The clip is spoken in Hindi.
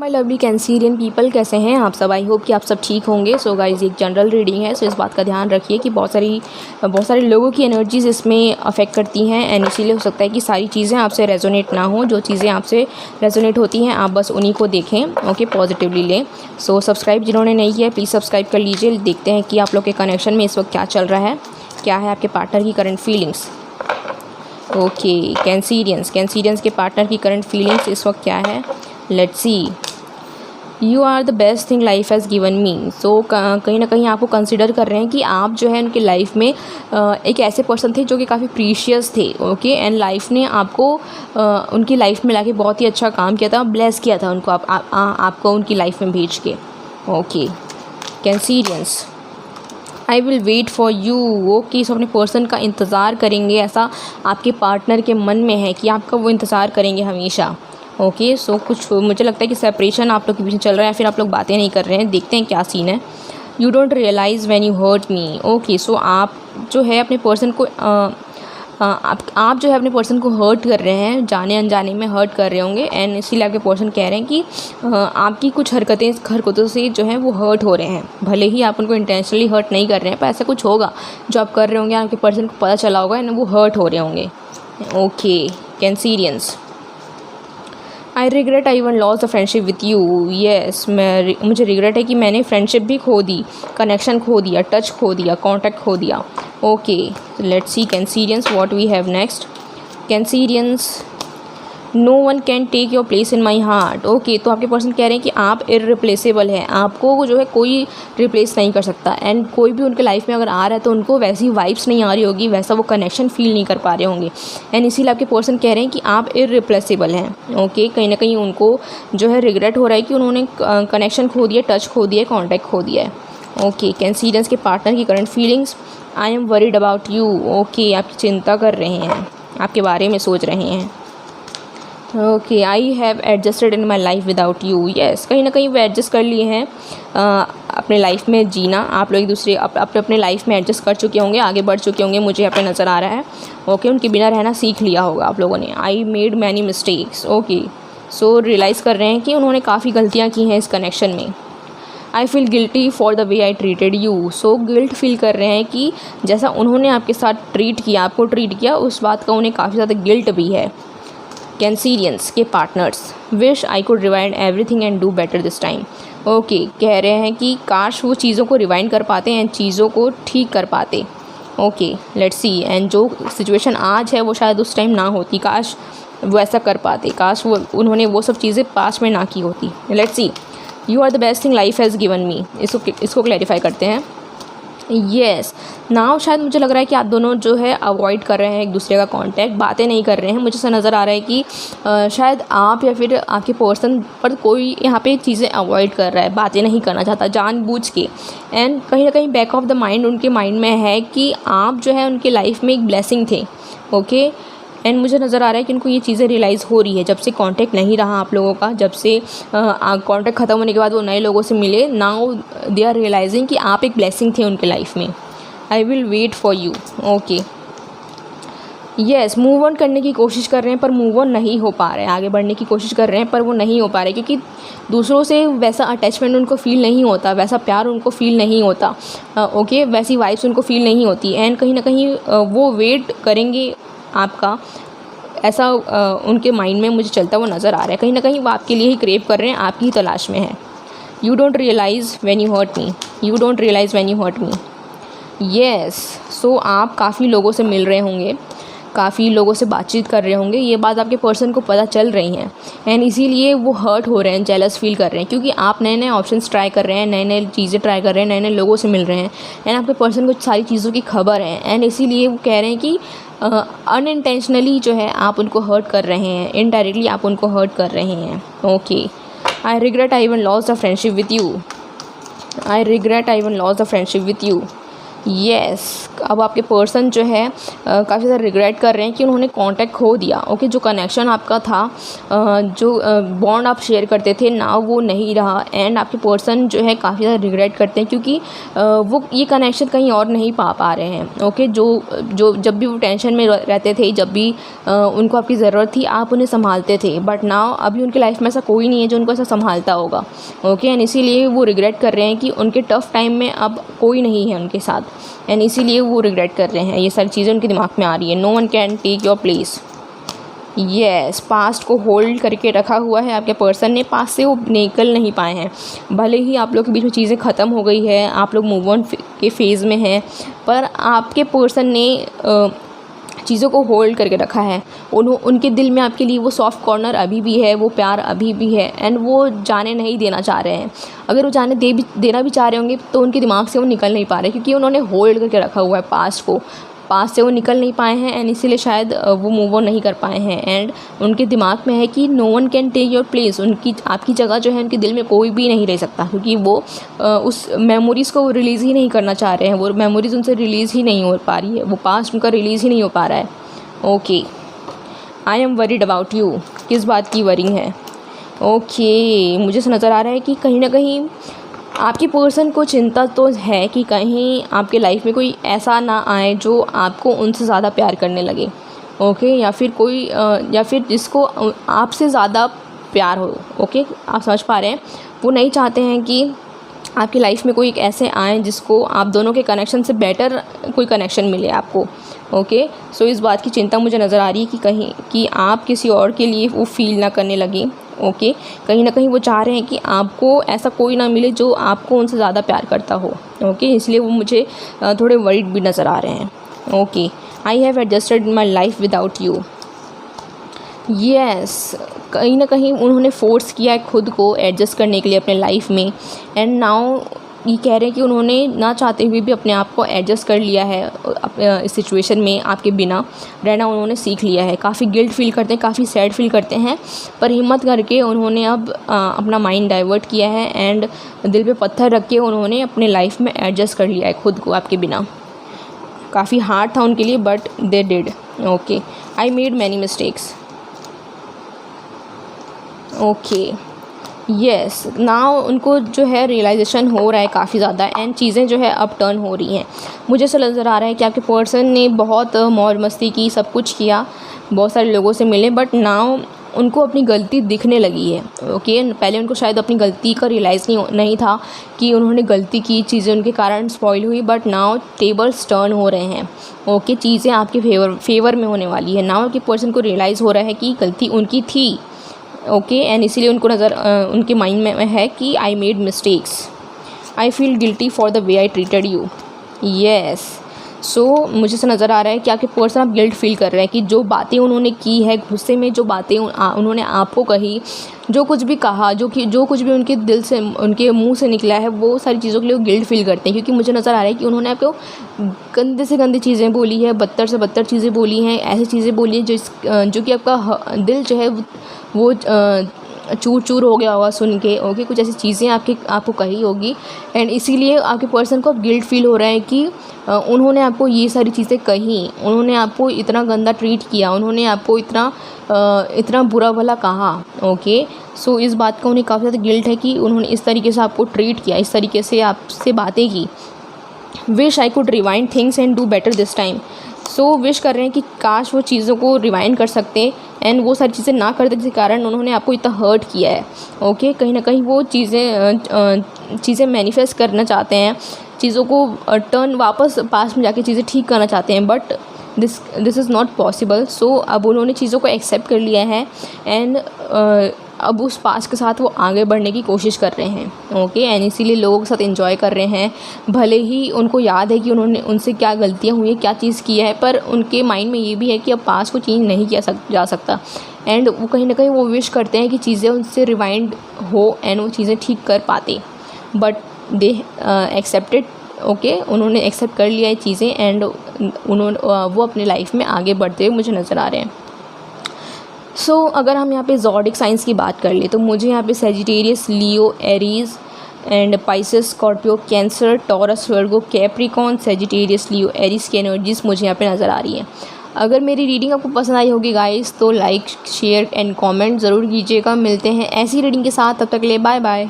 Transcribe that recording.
माय लवली कैंसीरियन पीपल, कैसे हैं आप सब। आई होप कि आप सब ठीक होंगे। सो गाइस, एक जनरल रीडिंग है, सो इस बात का ध्यान रखिए कि बहुत सारे लोगों की एनर्जीज इसमें अफेक्ट करती हैं एंड इसीलिए हो सकता है कि सारी चीज़ें आपसे रेजोनेट ना हो। जो चीज़ें आपसे रेजोनेट होती हैं आप बस उन्हीं को देखें, ओके, पॉजिटिवली लें। सो सब्सक्राइब जिन्होंने नहीं किया प्लीज़ सब्सक्राइब कर लीजिए। देखते हैं कि आप लोग के कनेक्शन में इस वक्त क्या चल रहा है, क्या है आपके पार्टनर की करंट फीलिंग्स। ओके, कैंसीरियंस के पार्टनर की करंट फीलिंग्स इस वक्त क्या है, let's see. You are the best thing life has given me. So कहीं ना कहीं आपको कंसिडर कर रहे हैं कि आप जो है उनकी लाइफ में एक ऐसे पर्सन थे जो कि काफ़ी प्रीशियस थे, ओके, एंड लाइफ ने आपको उनकी लाइफ में लाके बहुत ही अच्छा काम किया था, ब्लेस किया था उनको आपको उनकी लाइफ में भेज के। Okay cancerians, I will wait for you. Okay, so अपने पर्सन का इंतज़ार करेंगे, ऐसा आपके पार्टनर के मन में है कि आपका वो इंतज़ार करेंगे हमेशा। ओके, सो कुछ मुझे लगता है कि सेपरेशन आप लोग के बीच में चल रहा है या फिर आप लोग बातें नहीं कर रहे हैं। देखते हैं क्या सीन है। You don't realize when you hurt me. Okay, so आप जो है अपने पर्सन को आप जो है अपने पर्सन को हर्ट कर रहे हैं, जाने अनजाने में हर्ट कर रहे होंगे एंड इसीलिए आपके पर्सन कह रहे हैं कि आपकी कुछ हरकतों से जो है वो हर्ट हो रहे हैं। भले ही आप उनको इंटेंशनली हर्ट नहीं कर रहे हैं पर ऐसा कुछ होगा जो आप कर रहे होंगे, आपके पर्सन को पता चला होगा एंड वो हर्ट हो रहे होंगे। Okay cancerians, I regret I one lost the friendship with you. Yes, मुझे रिग्रेट है कि मैंने फ्रेंडशिप भी खो दी, कनेक्शन खो दिया, टच खो दिया, कॉन्टैक्ट खो दिया। Okay let's see cancerians what we have next. Cancerians, no one can take your place in my heart. Okay, तो आपके पर्सन कह रहे हैं कि आप इररिप्लेसेबल हैं, आपको जो है कोई रिप्लेस नहीं कर सकता एंड कोई भी उनके लाइफ में अगर आ रहा है तो उनको वैसी वाइब्स नहीं आ रही होगी, वैसा वो कनेक्शन फील नहीं कर पा रहे होंगे एंड इसीलिए आपके पर्सन कह रहे हैं कि आप इररिप्लेसेबल हैं। ओके, कहीं ना कहीं उनको जो है रिग्रेट हो रहा है कि उन्होंने कनेक्शन खो दिया, टच खो दिया, कॉन्टैक्ट खो दिया है। ओके कैंसीरियंस के पार्टनर की current feelings, I am worried about you. Okay, आपकी चिंता कर रहे हैं, आपके बारे में सोच रहे हैं। Okay, I have adjusted in my life without you. Yes, कहीं ना कहीं वो एडजस्ट कर लिए हैं अपने लाइफ में जीना। आप लोग एक दूसरे अपने लाइफ में एडजस्ट कर चुके होंगे, आगे बढ़ चुके होंगे, मुझे यहाँ पे नज़र आ रहा है। ओके, उनके बिना रहना सीख लिया होगा आप लोगों ने। I made many mistakes. Okay, so realize कर रहे हैं कि उन्होंने काफ़ी गलतियाँ की हैं इस कनेक्शन में। आई feel guilty for the way I treated you. So guilt feel कर रहे हैं कि जैसा उन्होंने आपके साथ ट्रीट किया, आपको ट्रीट किया, उस बात का उन्हें काफ़ी ज़्यादा गिल्ट भी है। कैंसीरियंस के partners, wish I could rewind everything and do better this time. Okay, कह रहे हैं कि काश वो चीज़ों को रिवाइंड कर पाते एंड चीज़ों को ठीक कर पाते। ओके लेट्स सी, एंड जो सिचुएशन आज है वो शायद उस टाइम ना होती, काश वो ऐसा कर पाते, काश वो उन्होंने वो सब चीज़ें पास्ट में ना की होती। Let's see, you are the best thing life has given me. इसको क्लैरिफाई करते हैं। येस, नाउ शायद मुझे लग रहा है कि आप दोनों जो है अवॉइड कर रहे हैं एक दूसरे का कांटेक्ट, बातें नहीं कर रहे हैं। मुझे ऐसा नज़र आ रहा है कि शायद आप या फिर आपके पर्सन पर कोई यहाँ पे चीज़ें अवॉइड कर रहा है, बातें नहीं करना चाहता जानबूझ के एंड कहीं ना कहीं बैक ऑफ द माइंड उनके माइंड में है कि आप जो है उनके लाइफ में एक ब्लेसिंग थे। ओके, एंड मुझे नज़र आ रहा है कि उनको ये चीज़ें रियलाइज़ हो रही है जब से कांटेक्ट नहीं रहा आप लोगों का, जब से कांटेक्ट ख़त्म होने के बाद वो नए लोगों से मिले। नाउ दे आर रियलाइजिंग कि आप एक ब्लेसिंग थे उनके लाइफ में। I will wait for you. Okay yes, move on करने की कोशिश कर रहे हैं पर मूव ऑन नहीं हो पा रहे हैं, आगे बढ़ने की कोशिश कर रहे हैं पर वो नहीं हो पा रहे क्योंकि दूसरों से वैसा अटैचमेंट उनको फील नहीं होता, वैसा प्यार उनको फील नहीं होता। ओके, वैसी वाइब्स उनको फील नहीं होती एंड कहीं ना कहीं वो वेट करेंगे आपका, ऐसा उनके माइंड में मुझे चलता हुआ नज़र आ रहा है। कहीं ना कहीं वो आपके लिए ही क्रेव कर रहे हैं, आपकी ही तलाश में है। You don't realize when you hurt me. You don't realize when you hurt me. Yes, so आप काफ़ी लोगों से मिल रहे होंगे, काफ़ी लोगों से बातचीत कर रहे होंगे, ये बात आपके पर्सन को पता चल रही हैं एंड इसीलिए वो हर्ट हो रहे हैं, जेलस फील कर रहे हैं क्योंकि आप नए नए ऑप्शंस ट्राई कर रहे हैं, नए नए चीज़ें ट्राई कर रहे हैं, नए नए लोगों से मिल रहे हैं एंड आपके पर्सन को सारी चीज़ों की खबर है एंड इसीलिए वो कह रहे हैं कि अनइंटेंशनली जो है आप उनको हर्ट कर रहे हैं, इनडायरेक्टली आप उनको हर्ट कर रहे हैं। Okay, I regret I even loss the friendship with you. I regret I even loss the friendship with you. Yes अब आपके पर्सन जो है काफ़ी ज़्यादा रिग्रेट कर रहे हैं कि उन्होंने कांटेक्ट खो दिया। ओके, जो कनेक्शन आपका था, जो बॉन्ड आप शेयर करते थे ना, वो नहीं रहा। एंड आपके पर्सन जो है काफ़ी ज़्यादा रिग्रेट करते हैं क्योंकि वो ये कनेक्शन कहीं और नहीं पा रहे हैं। ओके, जो जब भी वो टेंशन में रहते थे, जब भी उनको आपकी ज़रूरत थी, आप उन्हें संभालते थे, बट नाउ अभी उनकी लाइफ में ऐसा कोई नहीं है जो उनको ऐसा संभालता होगा। ओके, एंड इसीलिए वो रिग्रेट कर रहे हैं कि उनके टफ़ टाइम में अब कोई नहीं है उनके साथ, एंड इसीलिए वो रिग्रेट कर रहे हैं। ये सारी चीज़ें उनके दिमाग में आ रही है। No one can take your place. Yes, past को होल्ड करके रखा हुआ है आपके पर्सन ने, पास्ट से वो निकल नहीं पाए हैं। भले ही आप लोग के बीच में चीज़ें ख़त्म हो गई है, आप लोग मूव ऑन के फेज़ में हैं, पर आपके पर्सन ने चीज़ों को होल्ड करके रखा है। उनके दिल में आपके लिए वो सॉफ्ट कॉर्नर अभी भी है, वो प्यार अभी भी है, एंड वो जाने नहीं देना चाह रहे हैं। अगर वो जाने देना भी चाह रहे होंगे तो उनके दिमाग से वो निकल नहीं पा रहे, क्योंकि उन्होंने होल्ड करके रखा हुआ है पास्ट को। पास से वो निकल नहीं पाए हैं, एंड इसीलिए शायद वो मूव ऑन नहीं कर पाए हैं। एंड उनके दिमाग में है कि no one can take your place. आपकी जगह जो है उनके दिल में कोई भी नहीं रह सकता, क्योंकि वो उस मेमोरीज़ को रिलीज़ ही नहीं करना चाह रहे हैं। वो मेमोरीज़ उनसे रिलीज़ ही नहीं हो पा रही है, वो पास्ट उनका रिलीज़ ही नहीं हो पा रहा है। Okay, I am worried about you. किस बात की वरी है? ओके, मुझे से नज़र आ रहा है कि कहीं ना कहीं आपके पर्सन को चिंता तो है कि कहीं आपके लाइफ में कोई ऐसा ना आए जो आपको उनसे ज़्यादा प्यार करने लगे। ओके, या फिर कोई या फिर जिसको आपसे ज़्यादा प्यार हो। ओके, आप समझ पा रहे हैं? वो नहीं चाहते हैं कि आपकी लाइफ में कोई एक ऐसे आए जिसको आप दोनों के कनेक्शन से बेटर कोई कनेक्शन मिले आपको। ओके, सो इस बात की चिंता मुझे नज़र आ रही है कि कहीं कि आप किसी और के लिए वो फील ना करने लगे। ओके, कहीं ना कहीं वो चाह रहे हैं कि आपको ऐसा कोई ना मिले जो आपको उनसे ज़्यादा प्यार करता हो। ओके, इसलिए वो मुझे थोड़े वरीड भी नज़र आ रहे हैं। Okay, I have adjusted my life without you. Yes, कहीं ना कहीं उन्होंने फ़ोर्स किया है खुद को एडजस्ट करने के लिए अपने लाइफ में, एंड नाउ ये कह रहे हैं कि उन्होंने ना चाहते हुए भी अपने आप को एडजस्ट कर लिया है। इस सिचुएशन में आपके बिना रहना उन्होंने सीख लिया है। काफ़ी गिल्ट फील करते हैं, काफ़ी सैड फील करते हैं, पर हिम्मत करके उन्होंने अब अपना माइंड डाइवर्ट किया है, एंड दिल पे पत्थर रख के उन्होंने अपने लाइफ में एडजस्ट कर लिया है खुद को आपके बिना। काफ़ी हार्ड था उनके लिए, but they did. Okay, I made many mistakes. Okay, yes, now उनको जो है रियलाइजेशन हो रहा है काफ़ी ज़्यादा, एंड चीज़ें जो है अब टर्न हो रही हैं। मुझे ऐसा नज़र आ रहा है कि आपके पर्सन ने बहुत मौज मस्ती की, सब कुछ किया, बहुत सारे लोगों से मिले, बट नाउ उनको अपनी गलती दिखने लगी है। ओके, पहले उनको शायद अपनी गलती का रियलाइज़ नहीं था कि उन्होंने गलती की, चीज़ें उनके कारण स्पॉइल हुई, बट नाउ टेबल्स टर्न हो रहे हैं। ओके, चीज़ें आपके फेवर में होने वाली है। नाउ आपके पर्सन को रियलाइज़ हो रहा है कि गलती उनकी थी। ओके, एंड इसीलिए उनको उनके माइंड में है कि I made mistakes, I feel guilty for the way I treated you. Yes, so मुझे से नज़र आ रहा है कि आपके पर्सन आप गिल्ट फील कर रहे हैं कि जो बातें उन्होंने की है, गुस्से में जो बातें उन्होंने आपको कही, जो कुछ भी कहा, जो कुछ भी उनके दिल से, उनके मुंह से निकला है, वो सारी चीज़ों के लिए गिल्ट फील करते हैं। क्योंकि मुझे नज़र आ रहा है कि उन्होंने आपको गंदे से गंदी चीज़ें बोली है, बदतर से बदतर चीज़ें बोली हैं, ऐसी चीज़ें बोली हैं जो कि आपका दिल जो है वो चूर चूर हो गया होगा सुन के। ओके, कुछ ऐसी चीज़ें आपको कही होगी, एंड इसीलिए आपके पर्सन को अब गिल्ट फील हो रहा है कि उन्होंने आपको ये सारी चीज़ें कही, उन्होंने आपको इतना गंदा ट्रीट किया, उन्होंने आपको इतना बुरा भला कहा। ओके, सो इस बात का उन्हें काफ़ी ज़्यादा गिल्ट है कि उन्होंने इस तरीके से आपको ट्रीट किया, इस तरीके से आपसे बातें की। Wish I could rewind things and do better this time. So wish कर रहे हैं कि काश वो चीज़ों को रिवाइंड कर सकते, एंड वो सारी चीज़ें ना करते जिसके कारण उन्होंने आपको इतना हर्ट किया है। ओके, कहीं ना कहीं वो चीज़ें मैनिफेस्ट करना चाहते हैं, चीज़ों को टर्न वापस पास में जाके चीज़ें ठीक करना चाहते हैं, but this is not possible. So अब उन्होंने चीज़ों को एक्सेप्ट कर लिया है, एंड अब उस पास के साथ वो आगे बढ़ने की कोशिश कर रहे हैं। ओके, एंड इसीलिए लोगों के साथ एंजॉय कर रहे हैं। भले ही उनको याद है कि उन्होंने उनसे क्या गलतियाँ हुई हैं, क्या चीज़ की है, पर उनके माइंड में ये भी है कि अब पास को चेंज नहीं किया जा सकता, एंड वो कहीं ना कहीं वो विश करते हैं कि चीज़ें उनसे रिवाइंड हो, एंड वो चीज़ें ठीक कर पाते, बट दे एक्सेप्टेड। ओके, उन्होंने एक्सेप्ट कर लिया है चीज़ें, एंड वो अपने लाइफ में आगे बढ़ते हुए मुझे नज़र आ रहे हैं। सो अगर हम यहाँ पे ज़ोडिक साइंस की बात कर ले तो मुझे यहाँ पे Sagittarius, Leo, Aries and Pisces, Scorpio, Cancer, Taurus, Virgo, Capricorn, Sagittarius, Leo, Aries की एनर्जीज़ मुझे यहाँ पे नज़र आ रही हैं। अगर मेरी रीडिंग आपको पसंद आई होगी गाइस तो लाइक, शेयर एंड कमेंट ज़रूर कीजिएगा। मिलते हैं ऐसी रीडिंग के साथ, तब तक के लिए बाय बाय।